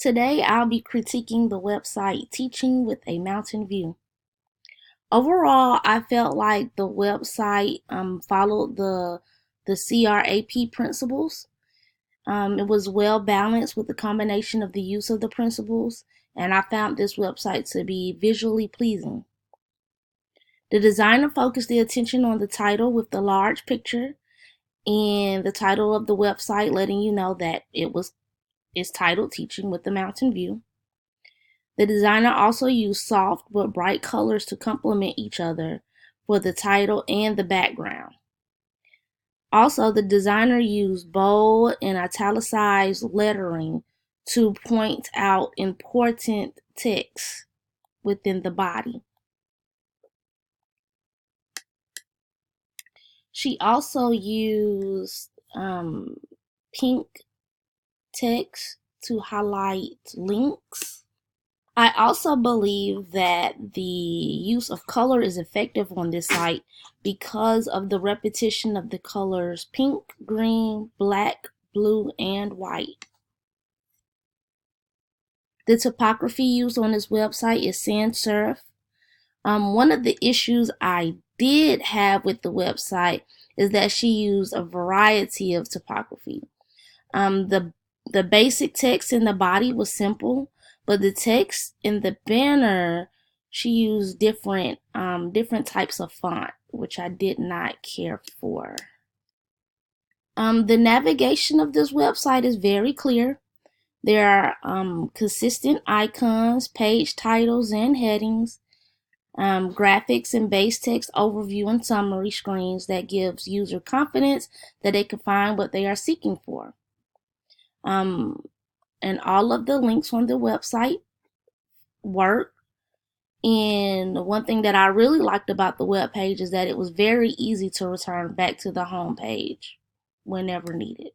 Today I'll be critiquing the website Teaching with a Mountain View. Overall, I felt like the website followed the CRAP principles. It was well balanced with the combination of the use of the principles, and I found this website to be visually pleasing. The designer focused the attention on the title with the large picture and the title of the website letting you know that it's titled Teaching with the Mountain View. The designer also used soft but bright colors to complement each other for the title and the background. Also, the designer used bold and italicized lettering to point out important text within the body. She also used pink text to highlight links. I also believe that the use of color is effective on this site because of the repetition of the colors pink, green, black, blue, and white. The typography used on this website is sans serif. One of the issues I did have with the website is that she used a variety of typography. The basic text in the body was simple, but the text in the banner, she used different types of font, which I did not care for. The navigation of this website is very clear. There are consistent icons, page titles, and headings, graphics and base text overview and summary screens that gives user confidence that they can find what they are seeking for. And all of the links on the website work. And one thing that I really liked about the web page is that it was very easy to return back to the home page whenever needed.